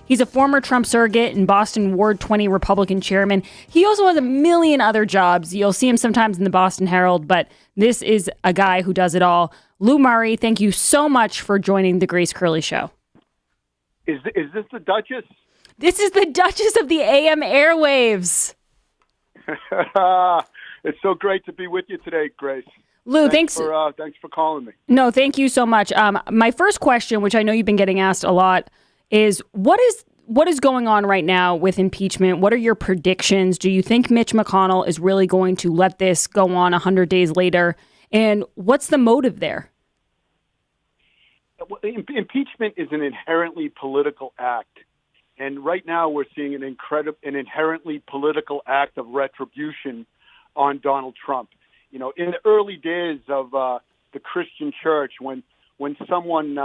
He's a former Trump surrogate and Boston Ward 20 Republican chairman. He also has a million other jobs. You'll see him sometimes in the Boston Herald, but this is a guy who does it all. Lou Murray, thank you so much for joining the Grace Curley Show. Is this the Duchess? This is the Duchess of the AM airwaves. It's so great to be with you today, Grace. Lou, thanks for calling me. No, thank you so much. My first question, which I know you've been getting asked a lot, is what is going on right now with impeachment? What are your predictions? Do you think Mitch McConnell is really going to let this go on 100 days later? And what's the motive there? Well, impeachment is an inherently political act. And right now we're seeing an inherently political act of retribution on Donald Trump. You know, in the early days of the Christian church, when someone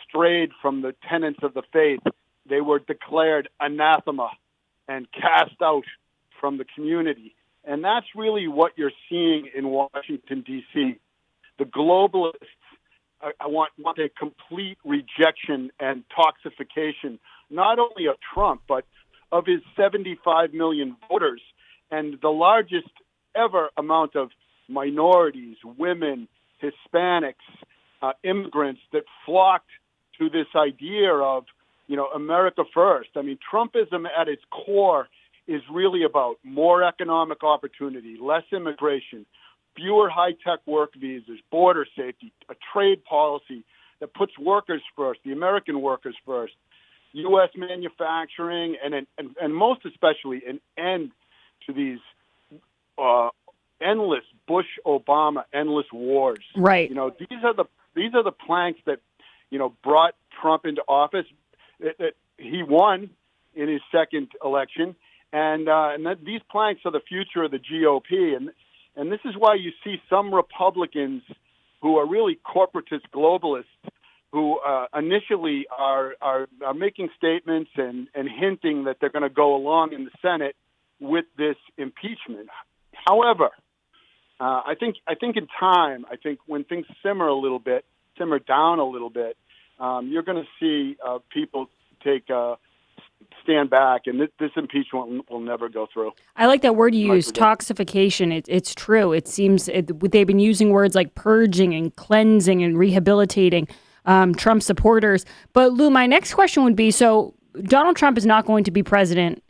strayed from the tenets of the faith, they were declared anathema and cast out from the community. And that's really what you're seeing in Washington, D.C. The globalists I want a complete rejection and toxification, not only of Trump, but of his 75 million voters and the largest ever amount of minorities, women, Hispanics, immigrants that flocked to this idea of, America first. I mean, Trumpism at its core is really about more economic opportunity, less immigration, fewer high-tech work visas, border safety, a trade policy that puts workers first, the American workers first, U.S. manufacturing, and most especially an end to these endless Bush-Obama endless wars. Right. These are the planks that brought Trump into office. That he won in his second election, and that these planks are the future of the GOP. And this is why you see some Republicans who are really corporatist globalists who initially are making statements and hinting that they're going to go along in the Senate with this impeachment. However, I think in time, when things simmer down a little bit, you're going to see people stand back, and this impeachment will never go through. I like that word you use, toxification. It's true. It seems they've been using words like purging and cleansing and rehabilitating Trump supporters. But Lou, my next question would be, so Donald Trump is not going to be president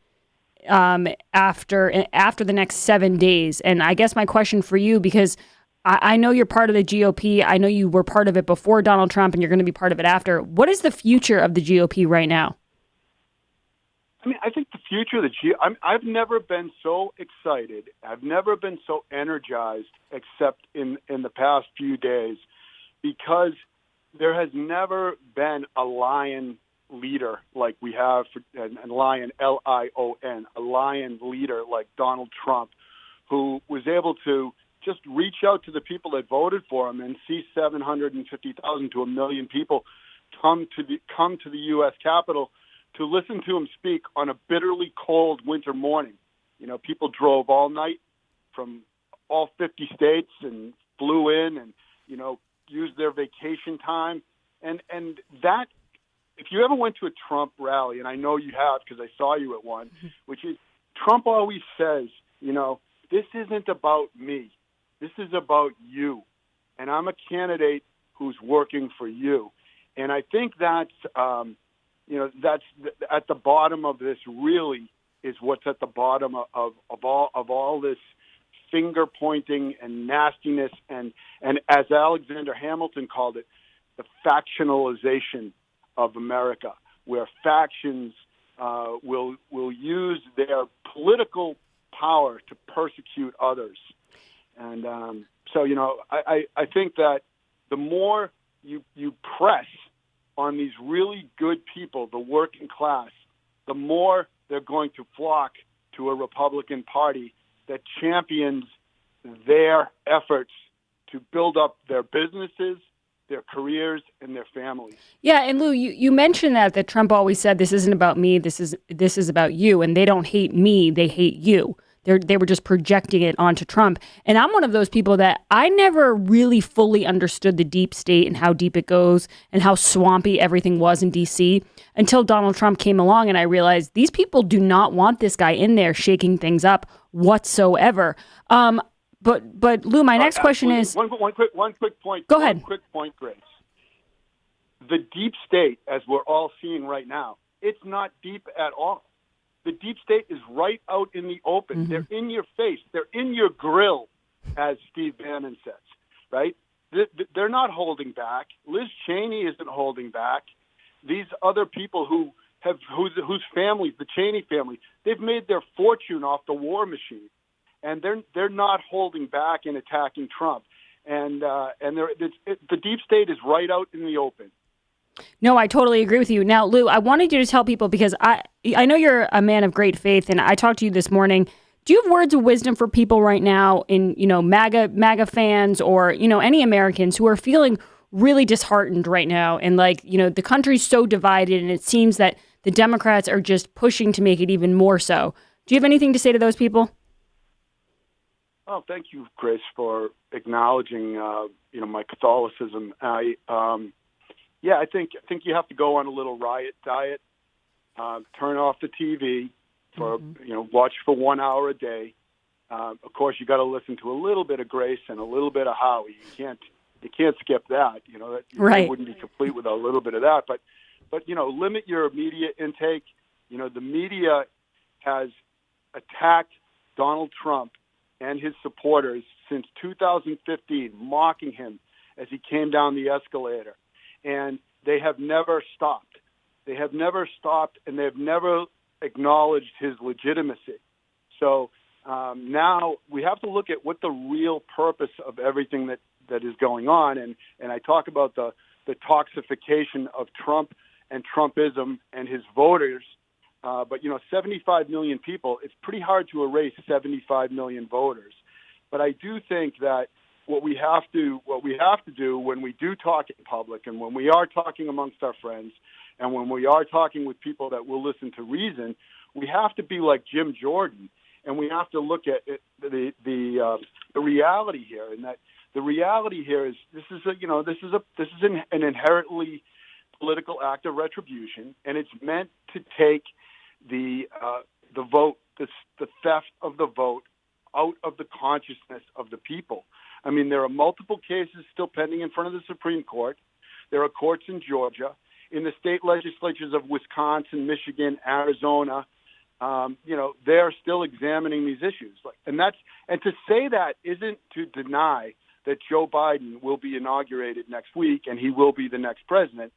after the next 7 days. And I guess my question for you, because I know you're part of the GOP. I know you were part of it before Donald Trump, and you're going to be part of it after. What is the future of the GOP right now? I mean, I think the future of the GOP, I've never been so excited. I've never been so energized except in the past few days, because there has never been a lion leader like we have, and lion, Lion, a lion leader like Donald Trump, who was able to just reach out to the people that voted for him and see 750,000 to 1 million people come to the U.S. Capitol to listen to him speak on a bitterly cold winter morning. People drove all night from all 50 states and flew in and, used their vacation time. And that, if you ever went to a Trump rally, and I know you have because I saw you at one, which is, Trump always says, this isn't about me. This is about you. And I'm a candidate who's working for you. And I think that's at the bottom of this, really is what's at the bottom of all this finger pointing and nastiness and as Alexander Hamilton called it, the factionalization of America, where factions will use their political power to persecute others. And so I think that the more you press on these really good people, the working class, the more they're going to flock to a Republican Party that champions their efforts to build up their businesses, their careers, and their families. Yeah, and Lou, you mentioned that Trump always said, this isn't about me, this is about you, and they don't hate me, they hate you. they were just projecting it onto Trump. And I'm one of those people that I never really fully understood the deep state and how deep it goes and how swampy everything was in D.C. until Donald Trump came along, and I realized these people do not want this guy in there shaking things up whatsoever. But Lou, my next question is one quick point. Go ahead. One quick point, Grace. The deep state, as we're all seeing right now, it's not deep at all. The deep state is right out in the open. Mm-hmm. They're in your face. They're in your grill, as Steve Bannon says, right? They're not holding back. Liz Cheney isn't holding back. These other people whose families, the Cheney family, they've made their fortune off the war machine, and they're not holding back in attacking Trump. And the deep state is right out in the open. No, I totally agree with you. Now, Lou, I wanted you to tell people, because I know you're a man of great faith, and I talked to you this morning. Do you have words of wisdom for people right now in, MAGA fans or, any Americans who are feeling really disheartened right now? And the country's so divided, and it seems that the Democrats are just pushing to make it even more so. Do you have anything to say to those people? Oh, thank you, Grace, for acknowledging, my Catholicism. I think you have to go on a little riot diet, turn off the TV for, watch for 1 hour a day. Of course, you got to listen to a little bit of Grace and a little bit of Howie. You can't skip that. That right. Wouldn't be complete without a little bit of that. But limit your media intake. The media has attacked Donald Trump and his supporters since 2015, mocking him as he came down the escalator. And they have never stopped. They have never stopped, and they've never acknowledged his legitimacy. So now we have to look at what the real purpose of everything that is going on. And I talk about the toxification of Trump and Trumpism and his voters. But 75 million people, it's pretty hard to erase 75 million voters. But I do think that what we have to do when we do talk in public, and when we are talking amongst our friends, and when we are talking with people that will listen to reason, we have to be like Jim Jordan, and we have to look at the reality here. And that the reality here is this is an inherently political act of retribution, and it's meant to take the vote, the theft of the vote, out of the consciousness of the people. I mean, there are multiple cases still pending in front of the Supreme Court. There are courts in Georgia, in the state legislatures of Wisconsin, Michigan, Arizona. They're still examining these issues. And to say that isn't to deny that Joe Biden will be inaugurated next week and he will be the next president.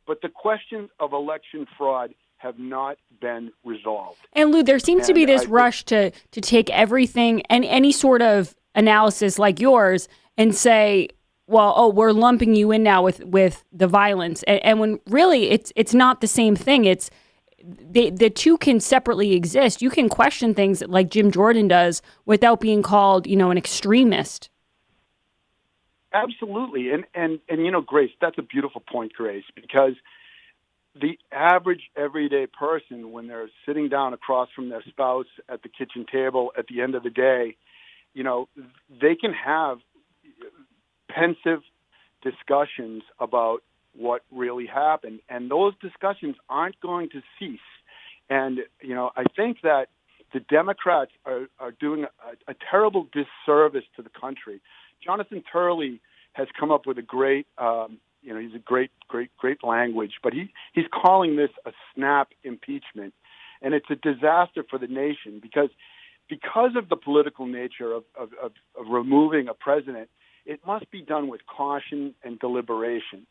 But the questions of election fraud have not been resolved. And Lou, there seems to be this rush to take everything and any sort of analysis like yours and say, well, we're lumping you in now with the violence. And when really it's not the same thing. It's the two can separately exist. You can question things like Jim Jordan does without being called, an extremist. Absolutely. And Grace, that's a beautiful point, Grace, because the average everyday person, when they're sitting down across from their spouse at the kitchen table at the end of the day, they can have pensive discussions about what really happened. And those discussions aren't going to cease. And, I think that the Democrats are doing a terrible disservice to the country. Jonathan Curley has come up with a great, he's a great language, but he's calling this a snap impeachment. And it's a disaster for the nation because of the political nature of removing a president, it must be done with caution and deliberation.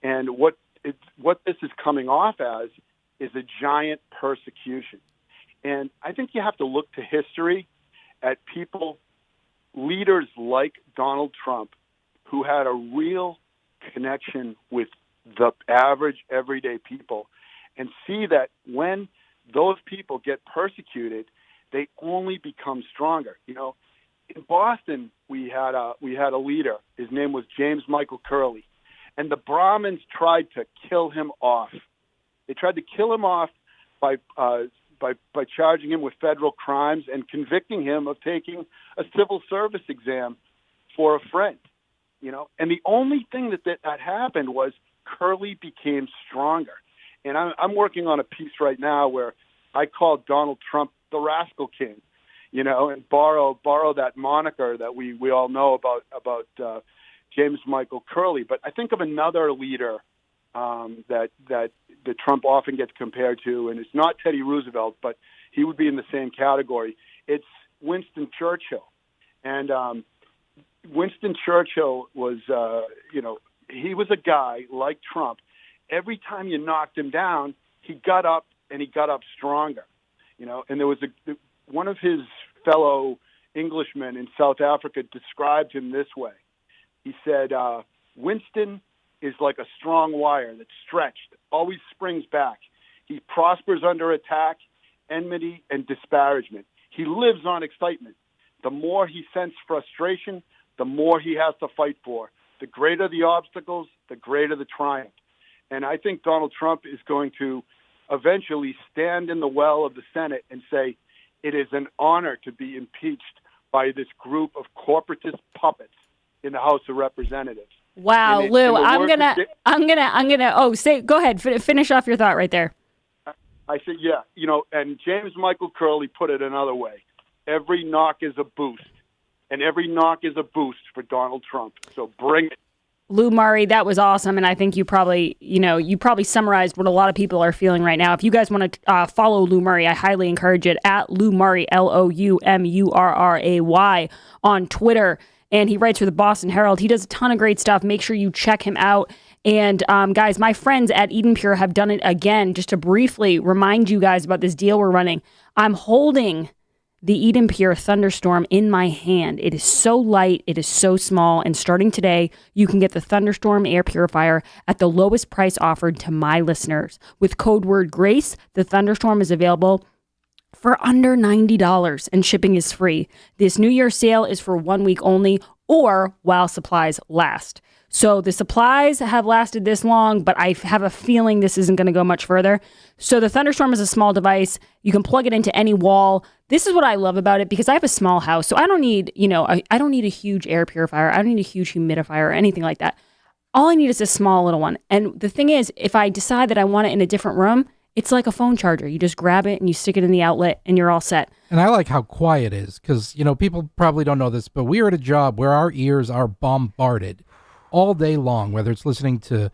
And what this is coming off as is a giant persecution. And I think you have to look to history at leaders like Donald Trump, who had a real connection with the average everyday people, and see that when those people get persecuted, they only become stronger. In Boston, we had a leader. His name was James Michael Curley, and the Brahmins tried to kill him off. They tried to kill him off by by charging him with federal crimes and convicting him of taking a civil service exam for a friend. And the only thing that happened was Curley became stronger. And I'm working on a piece right now where I call Donald Trump the Rascal King, and borrow that moniker that we all know about James Michael Curley. But I think of another leader that Trump often gets compared to, and it's not Teddy Roosevelt, but he would be in the same category. It's Winston Churchill. And Winston Churchill was, he was a guy like Trump. Every time you knocked him down, he got up and he got up stronger. And there was one of his fellow Englishmen in South Africa described him this way. He said, Winston is like a strong wire that's stretched, always springs back. He prospers under attack, enmity, and disparagement. He lives on excitement. The more he scents frustration, the more he has to fight for. The greater the obstacles, the greater the triumph. And I think Donald Trump is going to eventually stand in the well of the Senate and say, it is an honor to be impeached by this group of corporatist puppets in the House of Representatives. Wow, Lou, I'm gonna. Oh, go ahead. Finish off your thought right there. I said, yeah, and James Michael Curley put it another way. Every knock is a boost, and every knock is a boost for Donald Trump. So bring it. Lou Murray, that was awesome, and I think you probably summarized what a lot of people are feeling right now. If you guys want to follow Lou Murray, I highly encourage it at Lou Murray, LOUMURRAY on Twitter. And he writes for the Boston Herald. He does a ton of great stuff. Make sure you check him out. And guys, my friends at Eden Pure have done it again. Just to briefly remind you guys about this deal we're running. I'm holding the Eden Pure Thunderstorm in my hand. It is so light. It is so small. And starting today, you can get the Thunderstorm air purifier at the lowest price offered to my listeners. With code word GRACE, the Thunderstorm is available for under $90 and shipping is free. This New Year sale is for 1 week only or while supplies last. So the supplies have lasted this long, but I have a feeling this isn't going to go much further. So the Thunderstorm is a small device. You can plug it into any wall. This is what I love about it because I have a small house. So I don't need, I don't need a huge air purifier. I don't need a huge humidifier or anything like that. All I need is a small little one. And the thing is, if I decide that I want it in a different room, it's like a phone charger. You just grab it and you stick it in the outlet and you're all set. And I like how quiet it is because, people probably don't know this, but we are at a job where our ears are bombarded all day long, whether it's listening to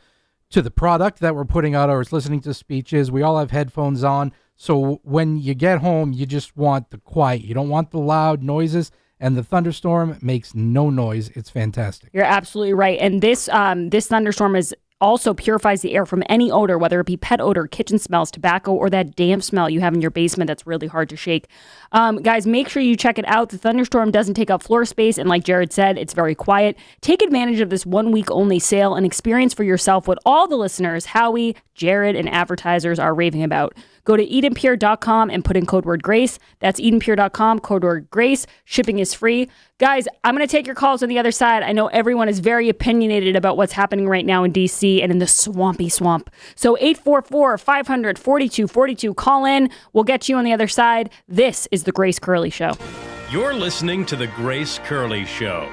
the product that we're putting out or it's listening to speeches. We all have headphones on. So when you get home, you just want the quiet. You don't want the loud noises. And the Thunderstorm makes no noise. It's fantastic. You're absolutely right. And this Thunderstorm also purifies the air from any odor, whether it be pet odor, kitchen smells, tobacco, or that damp smell you have in your basement that's really hard to shake. Guys, make sure you check it out. The Thunderstorm doesn't take up floor space, and like Jared said, it's very quiet. Take advantage of this 1 week only sale and experience for yourself what all the listeners, Howie, Jared, and advertisers are raving about. Go to EdenPure.com and put in code word GRACE. That's EdenPure.com, code word GRACE. Shipping is free. Guys, I'm going to take your calls on the other side. I know everyone is very opinionated about what's happening right now in D.C. and in the swampy swamp. So 844-500-4242. Call in. We'll get you on the other side. This is The Grace Curley Show. You're listening to The Grace Curley Show.